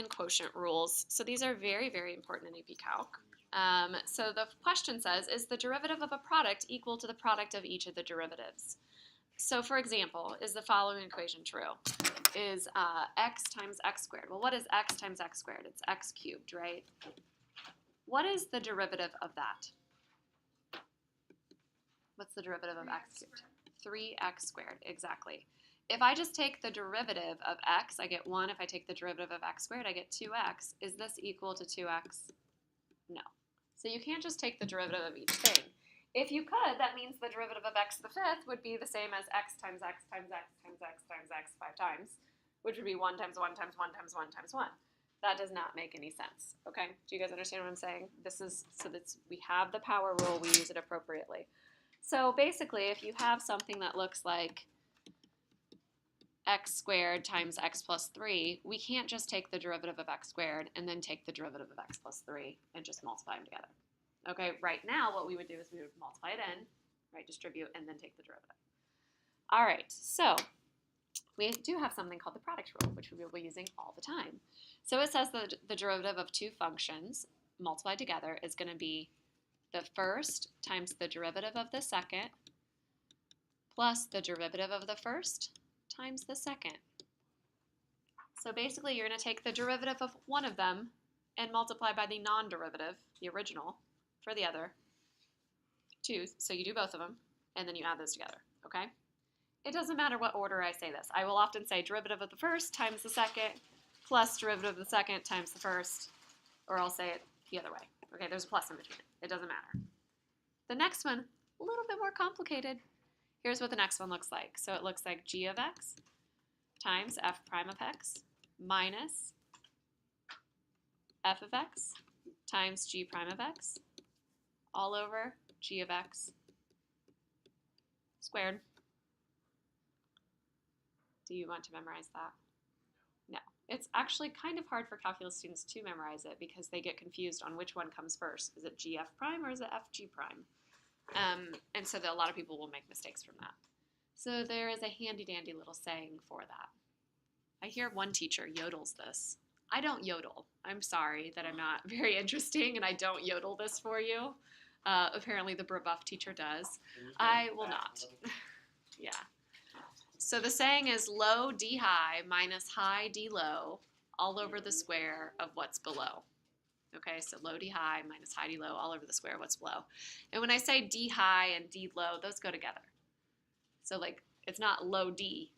and quotient rules. So these are very, very important in AP Calc. So the question says, is the derivative of a product equal to the product of each of the derivatives? So for example, is the following equation true? Is x times x squared. Well, what is x times x squared? It's x cubed, right? What is the derivative of that? What's the derivative of x cubed? 3x squared, exactly. If I just take the derivative of x, I get 1. If I take the derivative of x squared, I get 2x. Is this equal to 2x? No. So you can't just take the derivative of each thing. If you could, that means the derivative of x to the fifth would be the same as x times x times x times x times x 5 times, which would be 1 times 1 times 1 times 1 times 1. That does not make any sense, okay? Do you guys understand what I'm saying? This is so that we have the power rule, we use it appropriately. So basically, if you have something that looks like x squared times x plus 3, we can't just take the derivative of x squared and then take the derivative of x plus 3 and just multiply them together. Okay, right now what we would do is we would multiply it in, right, distribute, and then take the derivative. All right, so we do have something called the product rule, which we will be using all the time. So it says that the derivative of two functions multiplied together is going to be the first times the derivative of the second plus the derivative of the first times the second. So basically you're going to take the derivative of one of them and multiply by the non-derivative, the original, for the other two. So you do both of them, and then you add those together, okay? It doesn't matter what order I say this. I will often say derivative of the first times the second plus derivative of the second times the first, or I'll say it the other way. Okay, there's a plus in between it. It doesn't matter. The next one, a little bit more complicated. Here's what the next one looks like. So it looks like g of x times f prime of x minus f of x times g prime of x all over g of x squared. Do you want to memorize that? No. It's actually kind of hard for calculus students to memorize it because they get confused on which one comes first. Is it gf prime or is it fg prime? And so a lot of people will make mistakes from that. So there is a handy-dandy little saying for that. I hear one teacher yodels this. I don't yodel. I'm sorry that I'm not very interesting and I don't yodel this for you. Apparently the Brebeuf teacher does. I will not. Yeah. So the saying is low d high minus high d low all over the square of what's below. Okay, so low d high minus high d low all over the square of what's below. And when I say d high and d low, those go together. So like it's not low d,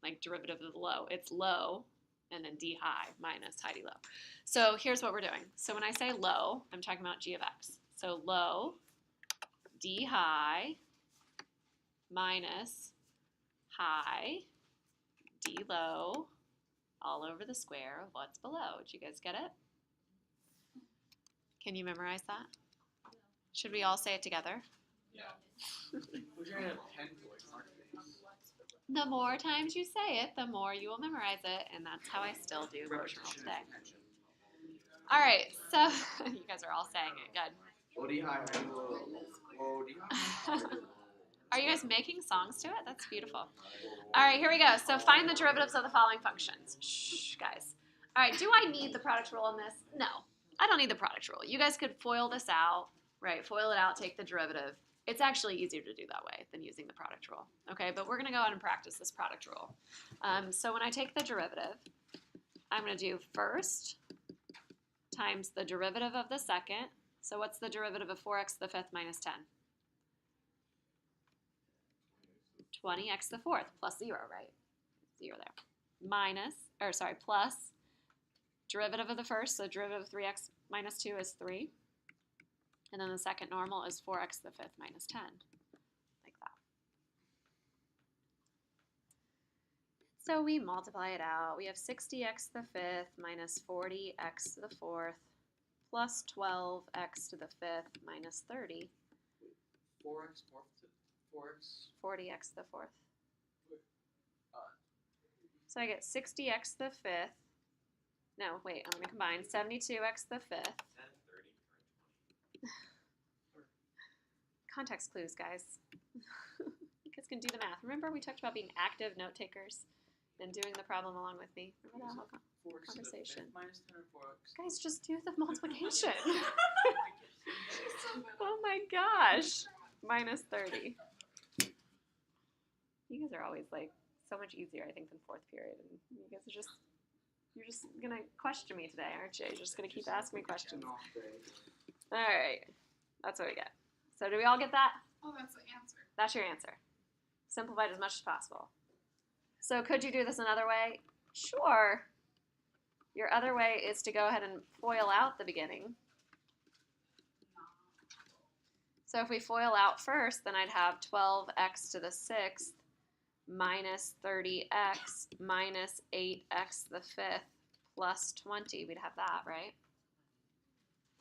like derivative of the low. It's low and then d high minus high d low. So here's what we're doing. So when I say low, I'm talking about g of x. So low d high minus high d low all over the square of what's below. Did you guys get it? Can you memorize that? Should we all say it together? Yeah. We're going to have 10 voice marks. The more times you say it, the more you will memorize it, and that's how I still do Quotient Rule today. All right, so you guys are all saying it. Good. Are you guys making songs to it? That's beautiful. All right, here we go. So find the derivatives of the following functions. Shh, guys. All right, do I need the product rule in this? No, I don't need the product rule. You guys could FOIL this out, right? FOIL it out, take the derivative. It's actually easier to do that way than using the product rule, okay? But we're going to go out and practice this product rule. So when I take the derivative, I'm going to do first times the derivative of the second. So what's the derivative of 4x to the fifth minus 10? 20x to the fourth plus 0, right? 0 there. Plus derivative of the first, so derivative of 3x minus 2 is 3. And then the second normal is 4x to the fifth minus 10, like that. So we multiply it out. We have 60x to the fifth minus 40x to the fourth plus 12x to the fifth minus 30. 4x fourth to 4x? 40x to the fourth. So I get 60x to the fifth. No, wait, I'm going to combine 72x to the fifth. 10, 30, 20. Context clues, guys. You guys can do the math. Remember we talked about being active note takers? and doing the problem along with me. Remember that whole 4 x to the conversation. 5th minus 10 or 4x. Guys, just do the multiplication. Oh my gosh. Minus 30. You guys are always like so much easier, I think, than 4th period. And you guys are just, you're just going to question me today, aren't you? You're just going to keep asking me questions. All right. That's what we get. So do we all get that? Oh, that's the answer. That's your answer. Simplify it as much as possible. So could you do this another way? Sure. Your other way is to go ahead and FOIL out the beginning. So if we FOIL out first, then I'd have 12x to the 6th minus 30x minus 8x to the 5th plus 20. We'd have that, right?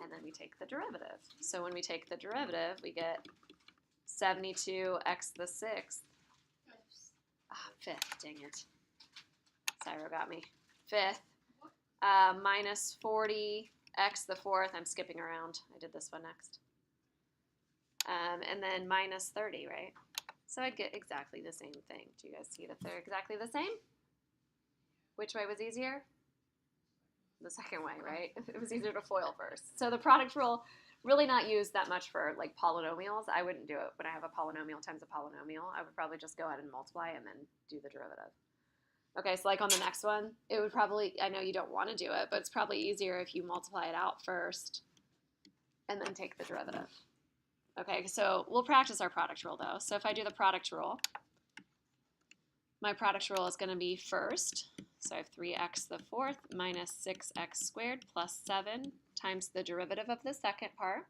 And then we take the derivative. So when we take the derivative, we get 72x to the 6th. 5th, dang it. Cyro got me. 5th. Minus 40x to the 4th. I'm skipping around. I did this one next. And then minus 30, right? So I'd get exactly the same thing. Do you guys see that they're exactly the same? Which way was easier? The second way, right? It was easier to FOIL first. So the product rule, really not used that much for like polynomials. I wouldn't do it when I have a polynomial times a polynomial. I would probably just go ahead and multiply and then do the derivative. Okay, so like on the next one, it would probably, I know you don't want to do it, but it's probably easier if you multiply it out first and then take the derivative. Okay, so we'll practice our product rule though. So if I do the product rule, my product rule is going to be first, so I have 3x to the 4th minus 6x squared plus 7 times the derivative of the second part.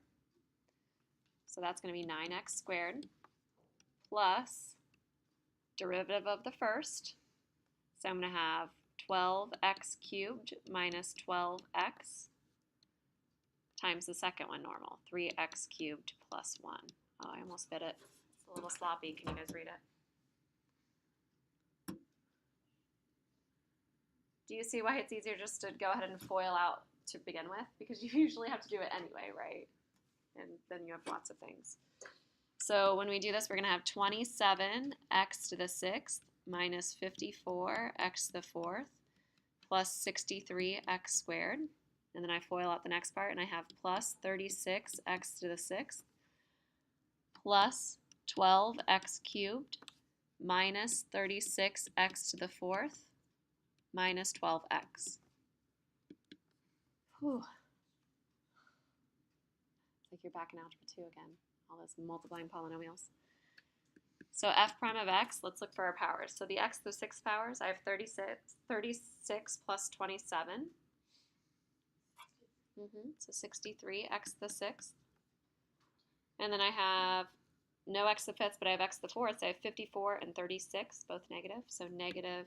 So that's going to be 9x squared plus derivative of the first. So I'm going to have 12x cubed minus 12x times the second one normal, 3x cubed plus 1. Oh, I almost bit it. It's a little sloppy. Can you guys read it? Do you see why it's easier just to go ahead and FOIL out to begin with? Because you usually have to do it anyway, right? And then you have lots of things. So when we do this, we're going to have 27x to the 6th minus 54x to the 4th plus 63x squared. And then I FOIL out the next part, and I have plus 36x to the 6th plus 12x cubed minus 36x to the 4th minus 12x. Whew. It's like you're back in algebra 2 again, all those multiplying polynomials. So f prime of x, let's look for our powers. So the x to the 6th powers, I have 36 plus 27. So 63x to the 6th. And then I have no x to the 5th, but I have x to the 4th. So I have 54 and 36, both negative. So negative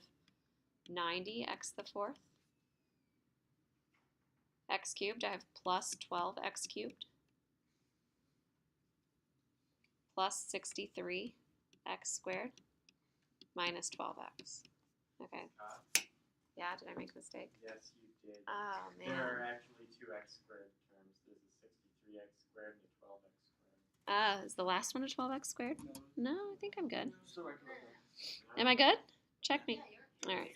90x to the 4th. X cubed, I have plus 12x cubed. Plus 63x squared minus 12x. Okay. Yeah, did I make a mistake? Yes, you did. Oh, man. There are actually 2x squared terms. There's a 63x squared and a 12x squared. Is the last one a 12x squared? No, I think I'm good. So I wrote that. Am I good? Check me. All right.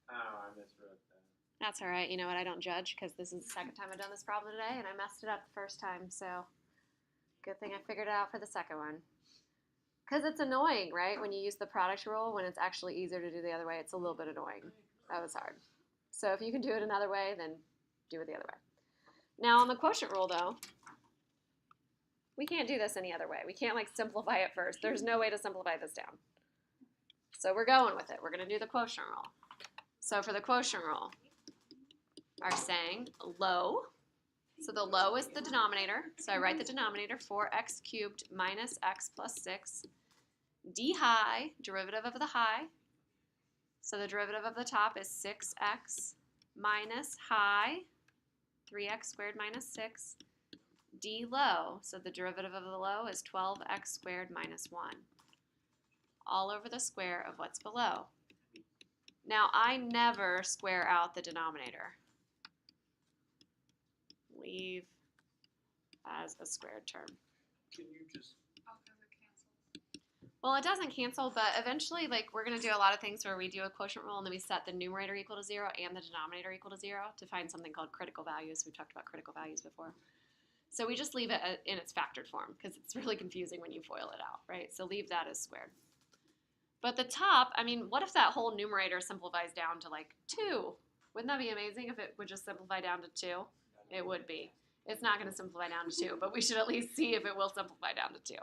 Oh, I miswrote that. That's all right. You know what? I don't judge because this is the second time I've done this problem today, and I messed it up the first time. So good thing I figured it out for the second one. Because it's annoying, right? When you use the product rule, when it's actually easier to do the other way, it's a little bit annoying. That was hard. So if you can do it another way, then do it the other way. Now on the quotient rule, though, we can't do this any other way. We can't like simplify it first. There's no way to simplify this down. So we're going with it. We're going to do the quotient rule. So for the quotient rule, are saying low. So the low is the denominator. So I write the denominator, 4x cubed minus x plus 6. D high, derivative of the high. So the derivative of the top is 6x minus high, 3x squared minus 6. D low, so the derivative of the low is 12x squared minus 1. All over the square of what's below. Now I never square out the denominator. Leave as a squared term. Can you just... Oh, because it cancels. Well, it doesn't cancel, but eventually, like, we're going to do a lot of things where we do a quotient rule and then we set the numerator equal to 0 and the denominator equal to 0 to find something called critical values. We've talked about critical values before. So we just leave it in its factored form because it's really confusing when you FOIL it out, right? So leave that as squared. But the top, I mean, what if that whole numerator simplifies down to like 2? Wouldn't that be amazing if it would just simplify down to 2? It would be. It's not going to simplify down to 2, but we should at least see if it will simplify down to 2.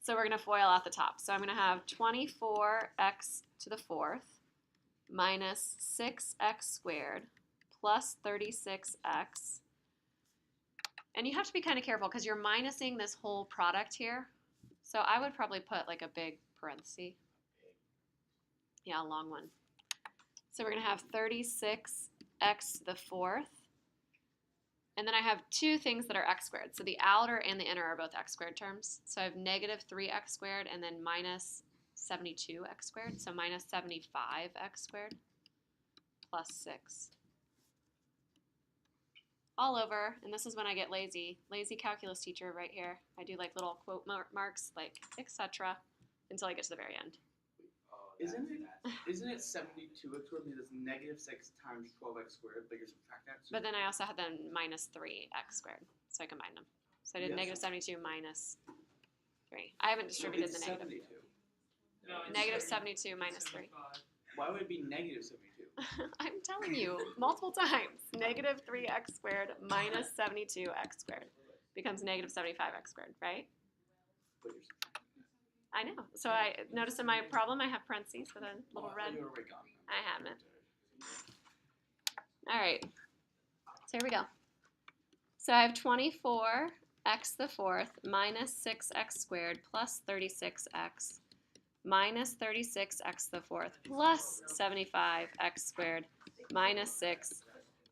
So we're going to FOIL out the top. So I'm going to have 24x to the 4th minus 6x squared plus 36x. And you have to be kind of careful because you're minusing this whole product here. So I would probably put like a big parenthesis. Yeah, a long one. So we're going to have 36x to the 4th. And then I have two things that are x squared. So the outer and the inner are both x squared terms. So I have negative 3x squared and then minus 72x squared. So minus 75x squared plus 6. All over, and this is when I get lazy. Lazy calculus teacher right here. I do like little quote marks like etc. until I get to the very end. Isn't it 72x squared because it's negative 6 times 12x squared, but you're subtracting that? But then I also had then minus 3x squared, so I combined them. So I did negative 72 minus 3. I haven't distributed the negative. 72. No, it's Negative 72 minus 3. Why would it be negative 72? I'm telling you multiple times. Negative 3x squared minus 72x squared becomes negative 75x squared, right? But you're I know. So I notice in my problem I have parentheses with a little red. You were already gone. I haven't. All right. So here we go. So I have 24x to the 4th minus 6x squared plus 36x minus 36x to the 4th plus 75x squared minus 6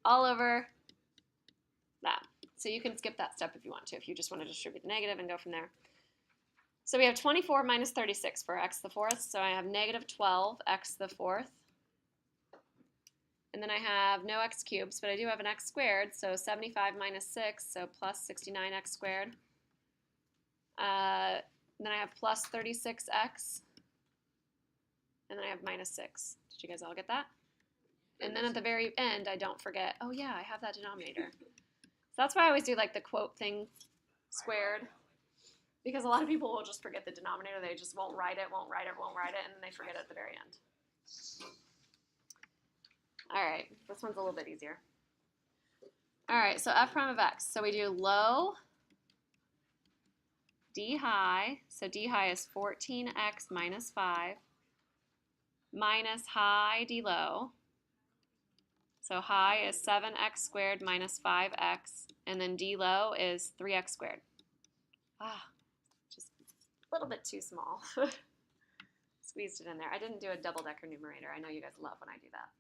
all over that. So you can skip that step if you want to, if you just want to distribute the negative and go from there. So we have 24 minus 36 for x to the 4th. So I have negative 12x to the 4th. And then I have no x cubes, but I do have an x squared. So 75 minus 6, so plus 69x squared. Then I have plus 36x. And then I have minus 6. Did you guys all get that? And then at the very end, I don't forget, oh yeah, I have that denominator. So that's why I always do like the quote thing squared. Because a lot of people will just forget the denominator. They just won't write it, and then they forget it at the very end. All right, this one's a little bit easier. All right, so f prime of x. So we do low d high. So d high is 14x minus 5 minus high d low. So high is 7x squared minus 5x, and then d low is 3x squared. Just a little bit too small. Squeezed it in there. I didn't do a double-decker numerator. I know you guys love when I do that.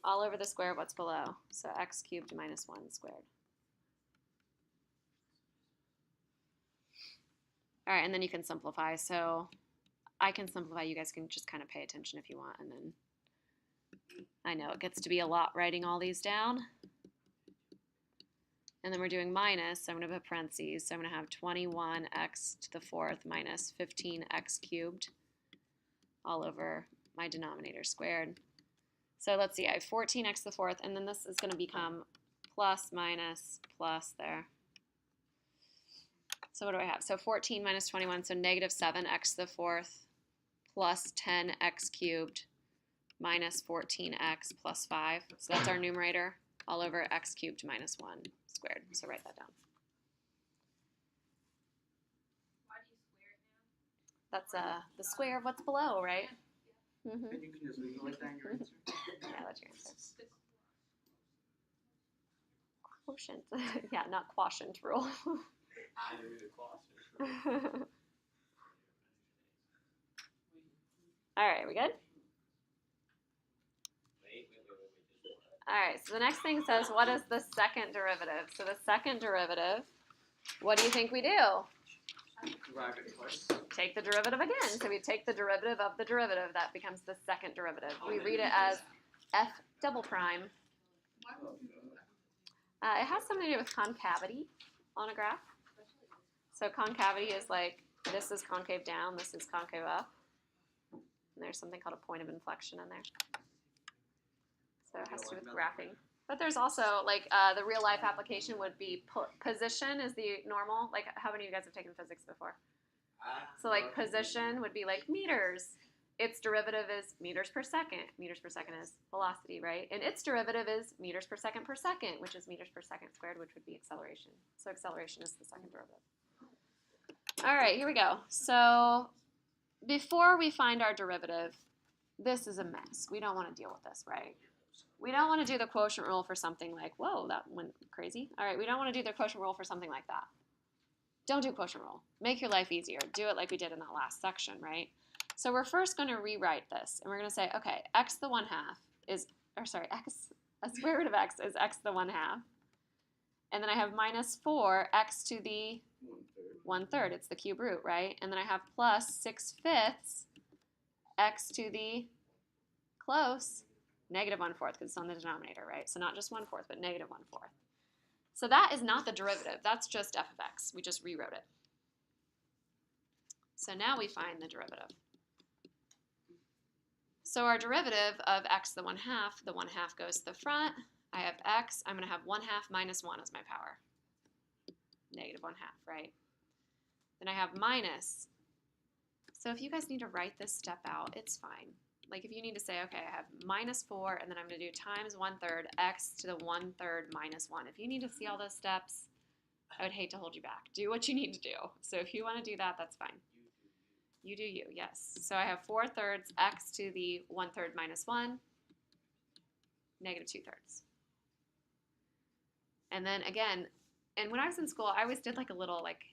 All over the square of what's below. So x cubed minus 1 squared. All right, and then you can simplify. So I can simplify. You guys can just kind of pay attention if you want. And then I know it gets to be a lot writing all these down. And then we're doing minus, so I'm going to put parentheses. So I'm going to have 21x to the 4th minus 15x cubed all over my denominator squared. So let's see, I have 14x to the 4th, and then this is going to become plus minus plus there. So what do I have? So 14 minus 21, so negative 7x to the 4th plus 10x cubed minus 14x plus 5. So that's our numerator all over x cubed minus 1 squared. So write that down. Why do you square it now? That's the square of what's below, right? Mm-hmm. And you can just leave it like that in your answer. Yeah, that's your answer. Quotient. Yeah, not quotient rule. All right, we good? All right, so the next thing says, what is the second derivative? So the second derivative, what do you think we do? Derive it twice. Take the derivative again. So we take the derivative of the derivative. That becomes the second derivative. We read it as f double prime. Why would you do that? It has something to do with concavity on a graph. So concavity is like This is concave down, this is concave up. And there's something called a point of inflection in there. So it has to do with graphing. But there's also, like, the real life application would be position is the normal. Like, how many of you guys have taken physics before? So, like, position would be like meters. Its derivative is meters per second. Meters per second is velocity, right? And its derivative is meters per second, which is meters per second squared, which would be acceleration. So acceleration is the second derivative. All right, here we go. So before we find our derivative, this is a mess. We don't want to deal with this, right? We don't want to do the quotient rule for something like, whoa, that went crazy. All right, we don't want to do the quotient rule for something like that. Don't do quotient rule. Make your life easier. Do it like we did in that last section, right? So we're first going to rewrite this, and we're going to say, okay, x to the 1/2 is, a square root of x is x to the 1/2. And then I have minus 4, x to the 1/3. It's the cube root, right? And then I have plus 6/5, x to the close, negative 1/4, because it's on the denominator, right? So not just 1/4, but negative 1/4. So that is not the derivative. That's just f of x. We just rewrote it. So now we find the derivative. So our derivative of x to the 1/2, the 1/2 goes to the front. I have x. I'm going to have 1/2 minus 1 as my power. Negative 1/2, right? Then I have minus. So if you guys need to write this step out, it's fine. Like if you need to say, okay, I have minus 4, and then I'm going to do times 1/3 x to the 1/3 minus 1. If you need to see all those steps, I would hate to hold you back. Do what you need to do. So if you want to do that, that's fine. You do you, yes. So I have 4/3 x to the 1/3 minus 1, negative 2/3. And then again, and when I was in school, I always did like a little like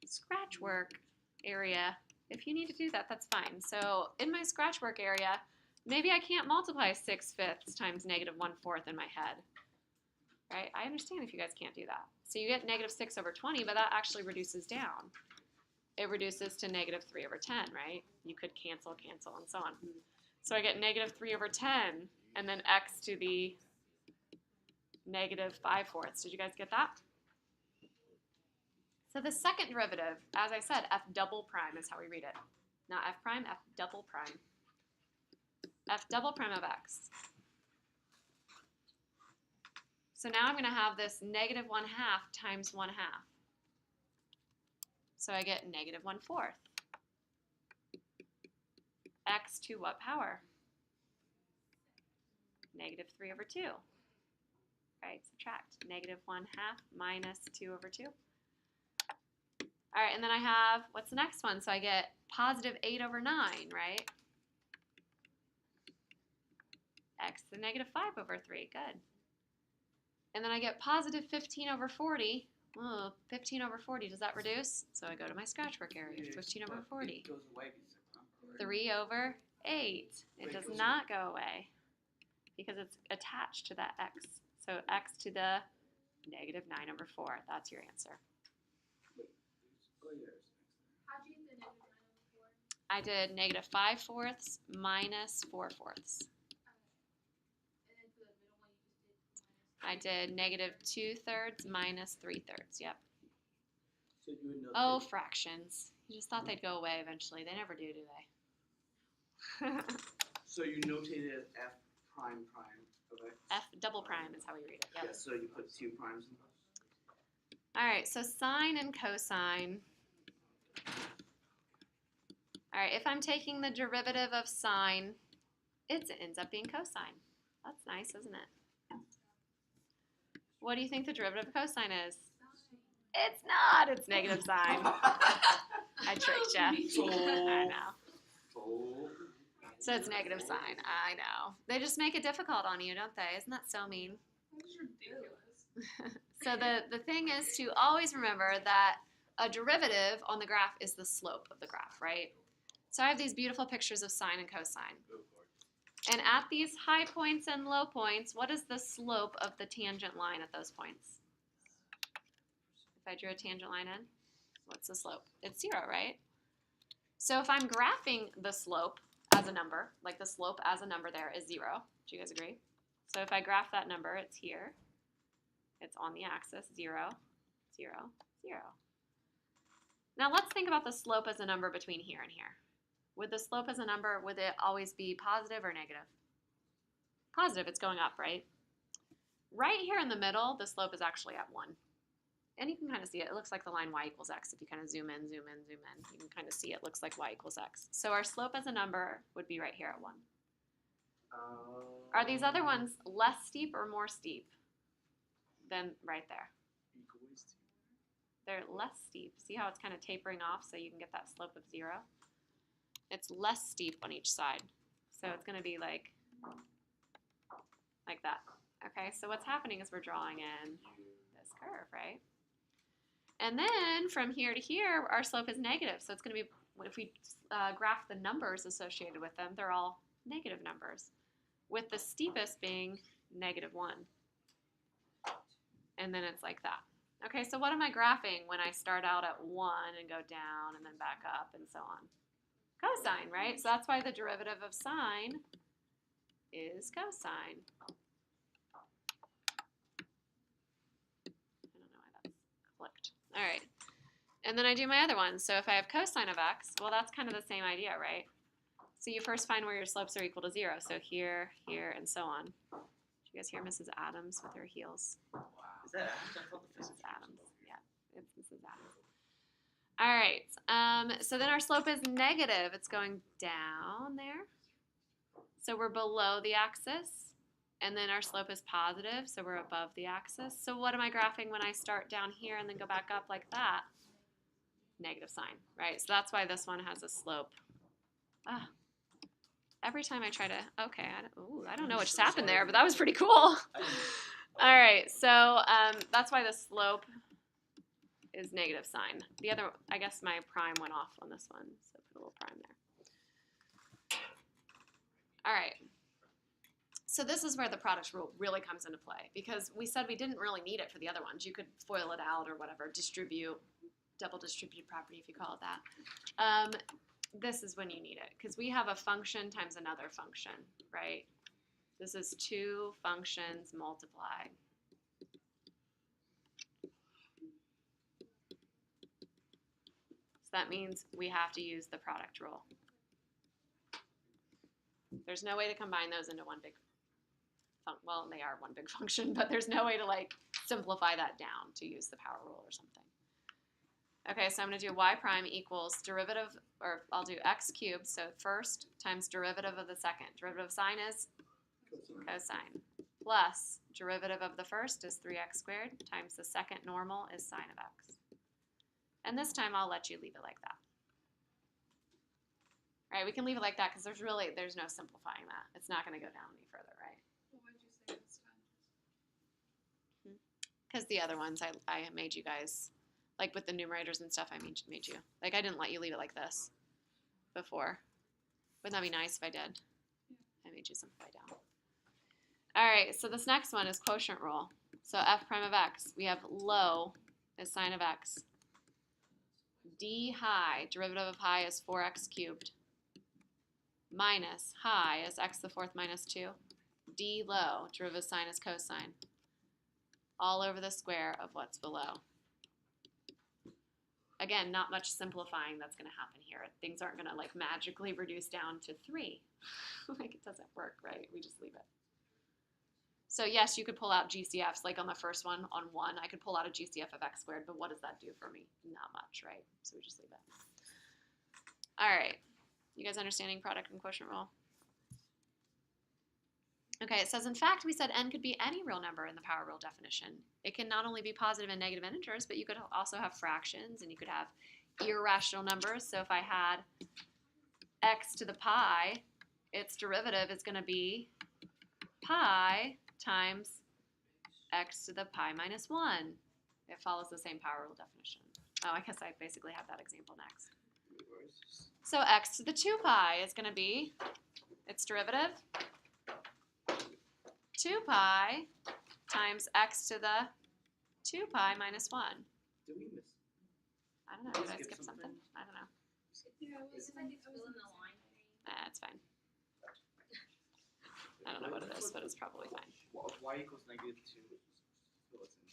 scratch work area. If you need to do that, that's fine. So in my scratch work area, maybe I can't multiply 6/5 times negative 1/4 in my head. Right? I understand if you guys can't do that. So you get negative 6/20, but that actually reduces down. It reduces to negative 3/10, right? You could cancel, cancel, and so on. So I get negative 3/10, and then x to the negative 5/4. Did you guys get that? So the second derivative, as I said, f double prime is how we read it. Not f prime, f double prime. F double prime of x. So now I'm going to have this negative 1/2 times 1/2. So I get negative 1/4. X to what power? Negative 3/2. Right, subtract. Negative 1/2 minus 2/2. All right, and then I have, what's the next one? So I get positive 8/9, right? X to the negative 5/3, good. And then I get positive 15/40. Oh, 15/40, does that reduce? So I go to my scratch work area, 15/40. It goes away. 3/8. It does not go away because it's attached to that x. So x to the negative 9/4. That's your answer. How'd you get the negative 9/4? I did negative 5/4 minus 4/4. And then for the middle one, you just did minus. I did negative 2/3 minus 3/3. Yep. So you would know. Oh, fractions. You just thought they'd go away eventually. They never do they? So you notated it f prime of x. F double prime is how we read it. Yep. Yeah, so you put 2 primes in. All right, so sine and cosine. All right, if I'm taking the derivative of sine, it ends up being cosine. That's nice, isn't it? What do you think the derivative of cosine is? It's not. It's negative sine. I tricked you. I know. So it's negative sine. I know. They just make it difficult on you, don't they? Isn't that so mean? That's ridiculous. So the thing is to always remember that a derivative on the graph is the slope of the graph, right? So I have these beautiful pictures of sine and cosine. And at these high points and low points, what is the slope of the tangent line at those points? If I drew a tangent line in, what's the slope? It's 0, right? So if I'm graphing the slope as a number, like the slope as a number there is 0. Do you guys agree? So if I graph that number, it's here. It's on the axis, 0, 0, 0. Now let's think about the slope as a number between here and here. Would the slope as a number, would it always be positive or negative? Positive, it's going up, right? Right here in the middle, the slope is actually at 1. And you can kind of see it. It looks like the line y equals x. If you kind of zoom in, zoom in, zoom in, you can kind of see it looks like y equals x. So our slope as a number would be right here at 1. Are these other ones less steep or more steep than right there? They're less steep. See how it's kind of tapering off so you can get that slope of 0? It's less steep on each side. So it's going to be like that. Okay, so what's happening is we're drawing in this curve, right? And then from here to here, our slope is negative. So it's going to be, if we graph the numbers associated with them, they're all negative numbers, with the steepest being -1. And then it's like that. Okay, so what am I graphing when I start out at 1 and go down and then back up and so on? Cosine, right? So that's why the derivative of sine is cosine. I don't know why that's clicked. All right. And then I do my other one. So if I have cosine of x, well, that's kind of the same idea, right? So you first find where your slopes are equal to 0. So here, here, and so on. Did you guys hear Mrs. Adams with her heels? Is that Adams? I thought the Mrs. physics Adams. Yeah, it's Mrs. Adams. All right. So then our slope is negative. It's going down there. So we're below the axis. And then our slope is positive, so we're above the axis. So what am I graphing when I start down here and then go back up like that? Negative sign, right? So that's why this one has a slope. Ah. Every time I try to, okay, I don't know what just happened there, but that was pretty cool. All right, so that's why the slope is negative sign. The other, I guess my prime went off on this one, so put a little prime there. All right. So this is where the product rule really comes into play, because we said we didn't really need it for the other ones. You could FOIL it out or whatever, distribute, double distributed property if you call it that. This is when you need it, because we have a function times another function, right? This is 2 functions multiplied. So that means we have to use the product rule. There's no way to combine those into one big well, they are one big function, but there's no way to like simplify that down to use the power rule or something. Okay, so I'm going to do y prime equals derivative, or I'll do x cubed, so first times derivative of the second. Derivative of sine is cosine. Plus derivative of the first is 3x squared times the second normal is sine of x. And this time I'll let you leave it like that. All right, we can leave it like that because there's no simplifying that. It's not going to go down any further, right? Well, why'd you say this time? Because the other ones I made you guys, like with the numerators and stuff, I made you. Like I didn't let you leave it like this before. Wouldn't that be nice if I did? I made you simplify down. All right, so this next one is quotient rule. So f prime of x, we have low is sine of x. D high, derivative of high is 4x cubed. Minus high is x to the fourth minus 2. D low, derivative of sine is cosine. All over the square of what's below. Again, not much simplifying that's going to happen here. Things aren't going to like magically reduce down to 3. Like it doesn't work, right? We just leave it. So yes, you could pull out GCFs, like on the first one, on 1, I could pull out a GCF of x squared, but what does that do for me? Not much, right? So we just leave it. All right. You guys understanding product and quotient rule? Okay, it says, in fact, we said n could be any real number in the power rule definition. It can not only be positive and negative integers, but you could also have fractions, and you could have irrational numbers. So if I had x to the pi, its derivative is going to be pi times x to the pi minus 1. It follows the same power rule definition. Oh, I guess I basically have that example next. So x to the 2 pi is going to be its derivative, 2 pi times x to the 2 pi minus 1. Did we miss? I don't know. Did I skip something? I don't know. Yeah, it was like it's filling the line. It's fine. I don't know what it is, but it's probably fine. Y equals -2. So it's in.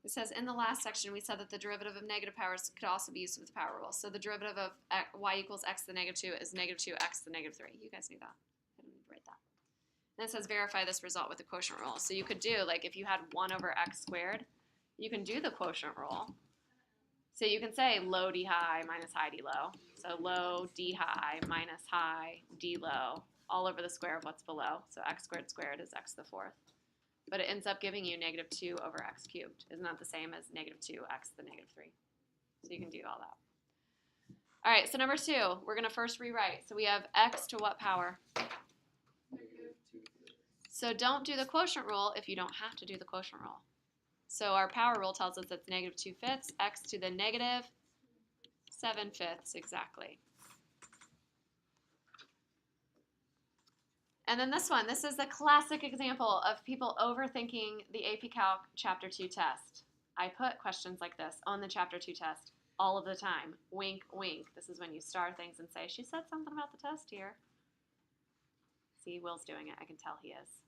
It says, in the last section, we said that the derivative of negative powers could also be used with the power rule. So the derivative of y equals x to the negative 2 is negative 2x to the negative 3. You guys knew that. I didn't need to write that. And it says, verify this result with the quotient rule. So you could do, like, if you had 1 over x squared, you can do the quotient rule. So you can say low d high minus high d low. So low d high minus high d low all over the square of what's below. So x squared squared is x to the 4th. But it ends up giving you negative 2 over x cubed. Isn't that the same as negative 2x to the negative 3? So you can do all that. All right, so number 2, we're going to first rewrite. So we have x to what power? So don't do the quotient rule if you don't have to do the quotient rule. So our power rule tells us it's negative 2/5, x to the negative 7/5, exactly. And then this one, this is the classic example of people overthinking the AP Calc Chapter 2 test. I put questions like this on the Chapter 2 test all of the time. Wink, wink. This is when you star things and say, she said something about the test here. See, Will's doing it. I can tell he is.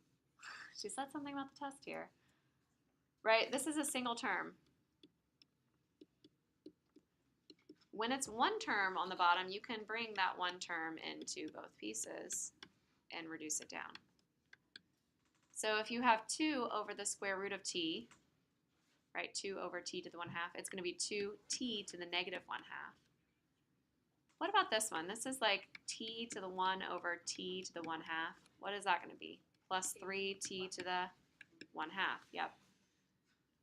She said something about the test here. Right? This is a single term. When it's one term on the bottom, you can bring that one term into both pieces and reduce it down. So if you have 2 over the square root of t, right, 2 over t to the 1/2, it's going to be 2t to the negative 1/2. What about this one? This is like t to the 1 over t to the 1/2. What is that going to be? Plus 3t to the 1/2. Yep.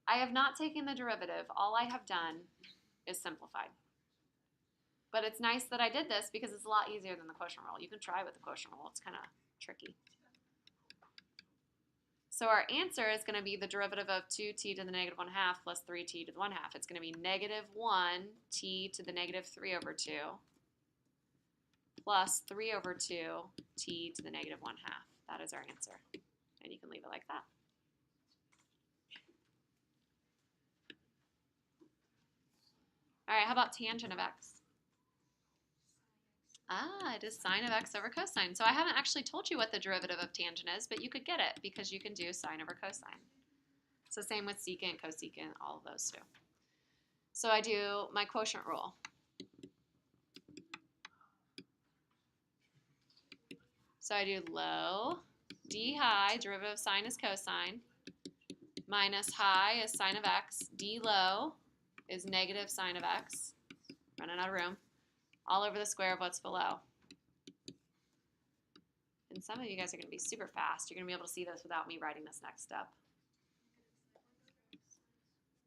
I have not taken the derivative. All I have done is simplified. But it's nice that I did this because it's a lot easier than the quotient rule. You can try with the quotient rule. It's kind of tricky. So our answer is going to be the derivative of 2t to the negative 1/2 plus 3t to the 1/2. It's going to be negative 1t to the negative 3 over 2 plus 3 over 2t to the negative 1/2. That is our answer. And you can leave it like that. All right, how about tangent of x? Ah, it is sine of x over cosine. So I haven't actually told you what the derivative of tangent is, but you could get it because you can do sine over cosine. So same with secant, cosecant, all of those too. So I do my quotient rule. So I do low, d high, derivative of sine is cosine, minus high is sine of x, d low is negative sine of x, running out of room, all over the square of what's below. And some of you guys are going to be super fast. You're going to be able to see this without me writing this next step.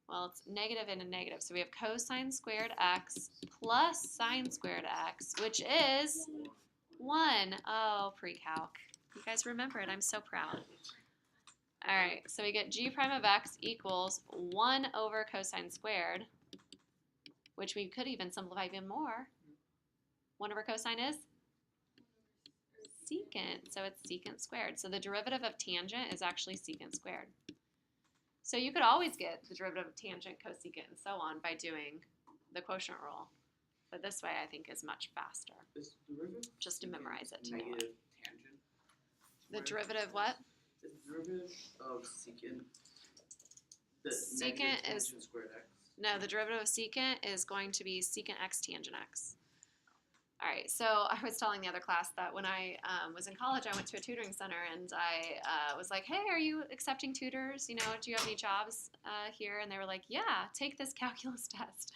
Well, it's negative and a negative. So we have cosine squared x plus sine squared x, which is 1. Oh, pre-calc. You guys remember it. I'm so proud. All right, so we get g prime of x equals 1 over cosine squared, which we could even simplify even more. 1 over cosine is secant, so it's secant squared. So the derivative of tangent is actually secant squared. So you could always get the derivative of tangent, cosecant, and so on by doing the quotient rule. But this way I think is much faster. Is derivative Just to memorize it. To know it. negative tangent? The derivative what? Is the derivative of secant the Secant negative is- tangent squared x? No, the derivative of secant is going to be secant x tangent x. All right, so I was telling the other class that when I was in college, I went to a tutoring center and I was like, hey, are you accepting tutors? You know, do you have any jobs here? And they were like, yeah, take this calculus test.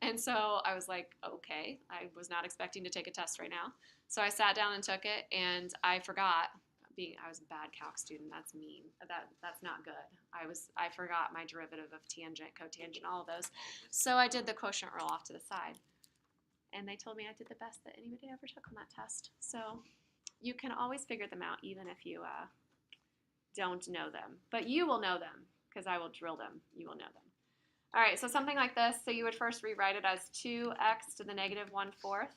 And so I was like, okay, I was not expecting to take a test right now. So I sat down and took it, and I forgot. I was a bad calc student. That's mean. That's not good. I forgot my derivative of tangent, cotangent, all of those. So I did the quotient rule off to the side. And they told me I did the best that anybody ever took on that test. So you can always figure them out even if you don't know them. But you will know them because I will drill them. You will know them. All right, so something like this. So you would first rewrite it as 2x to the negative 1/4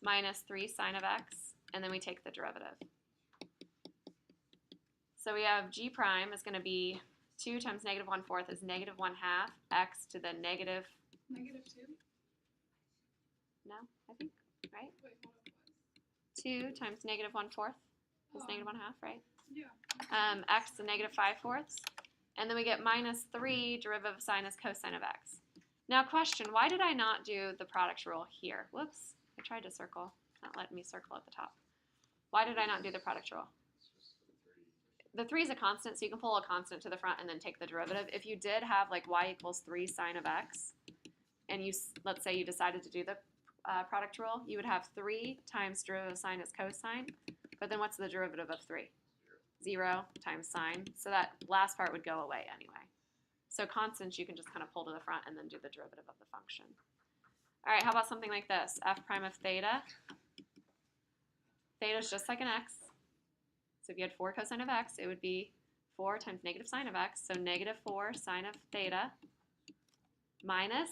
minus 3 sine of x. And then we take the derivative. So we have g prime is going to be 2 times negative 1/4 is negative 1/2 x to the negative, Negative 2? no, I think, right? Wait, hold on. 2 times negative 1/4 is Oh. negative 1/2, right? Yeah. X to negative 5/4 And then we get minus 3 derivative of sinus cosine of x. Now question, why did I not do the product rule here? Whoops, I tried to circle. It's not letting me circle at the top. Why did I not do the product rule? The 3 is a constant, so you can pull a constant to the front and then take the derivative. If you did have like y equals 3 sine of x, and you, let's say you decided to do the product rule, you would have 3 times derivative of sinus cosine, but then what's the derivative of 3? 0 times sine, so that last part would go away anyway. So constants you can just kind of pull to the front and then do the derivative of the function. All right, how about something like this? F prime of theta. Theta is just like an x. So if you had 4 cosine of x, it would be 4 times negative sine of x, so negative 4 sine of theta minus,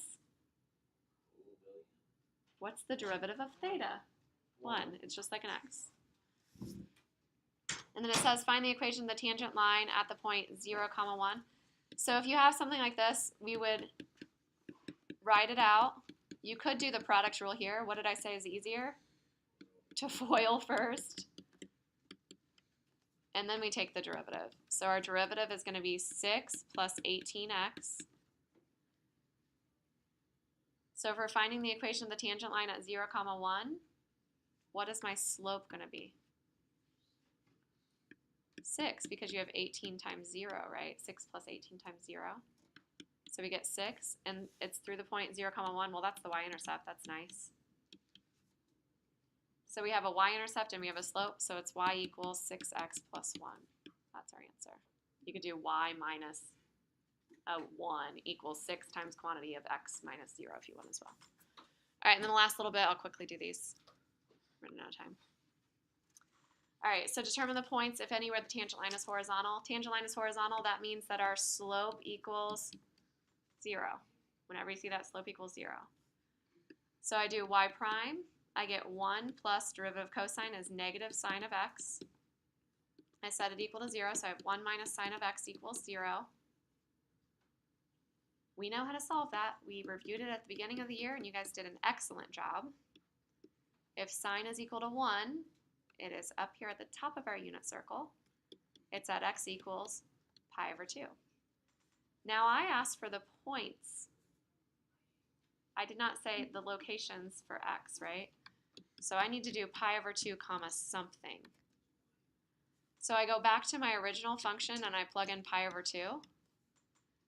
what's the derivative of theta? 1. It's just like an x. And then it says find the equation of the tangent line at the point 0, 1. So if you have something like this, we would write it out. You could do the product rule here. What did I say is easier? To FOIL first. And then we take the derivative. So our derivative is going to be 6 plus 18x. So if we're finding the equation of the tangent line at 0, 1, what is my slope going to be? 6, because you have 18 times 0, right? 6 plus 18 times 0. So we get 6, and it's through the point 0, 1. Well, that's the y-intercept. That's nice. So we have a y-intercept and we have a slope, so it's y equals 6x plus 1. That's our answer. You could do y minus 1 equals 6 times quantity of x minus 0 if you want as well. All right, and then the last little bit, I'll quickly do these. We're running out of time. All right, so determine the points, if any, where the tangent line is horizontal. Tangent line is horizontal, that means that our slope equals 0. Whenever you see that, slope equals 0. So I do y prime. I get 1 plus derivative of cosine is negative sine of x. I set it equal to 0, so I have 1 minus sine of x equals 0. We know how to solve that. We reviewed it at the beginning of the year, and you guys did an excellent job. If sine is equal to 1, it is up here at the top of our unit circle. It's at x equals pi over 2. Now I asked for the points. I did not say the locations for x, right? So I need to do pi over 2 comma something. So I go back to my original function and I plug in pi over 2.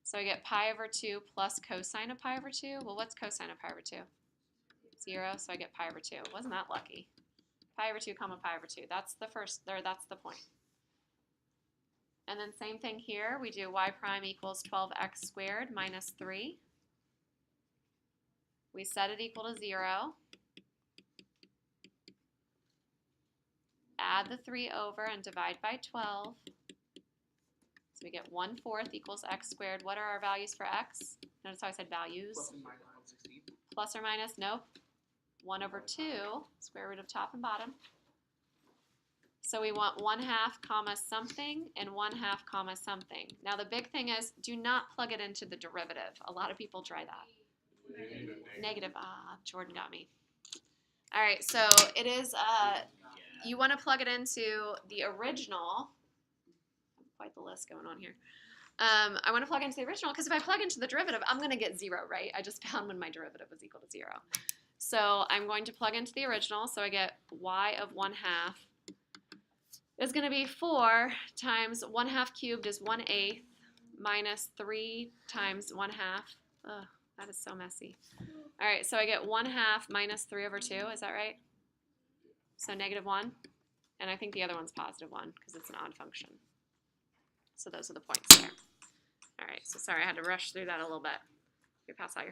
So I get pi over 2 plus cosine of pi over 2. Well, what's cosine of pi over 2? 0, so I get pi over 2. Wasn't that lucky? Pi over 2 comma pi over 2. That's the first, or that's the point. And then same thing here. We do y prime equals 12x squared minus 3. We set it equal to 0. Add the 3 over and divide by 12. So we get 1/4 equals x squared. What are our values for x? Notice how I said values. Plus or minus 116. Plus or minus? Nope. 1 over 2, square root of top and bottom. So we want 1/2 comma something and 1/2 comma something. Now the big thing is, do not plug it into the derivative. A lot of people try that. Negative. Ah, Jordan got me. All right, so it is, you want to plug it into the original. Quite the list going on here. I want to plug into the original because if I plug into the derivative, I'm going to get 0, right? I just found when my derivative was equal to 0. So I'm going to plug into the original. So I get y of 1/2 is going to be 4 times 1/2 cubed is 1/8 minus 3 times 1/2. Ugh, that is so messy. All right, so I get 1/2 minus 3 over 2. Is that right? So negative 1. And I think the other one's positive 1 because it's an odd function. So those are the points there. All right, so sorry I had to rush through that a little bit. You pass out your homework.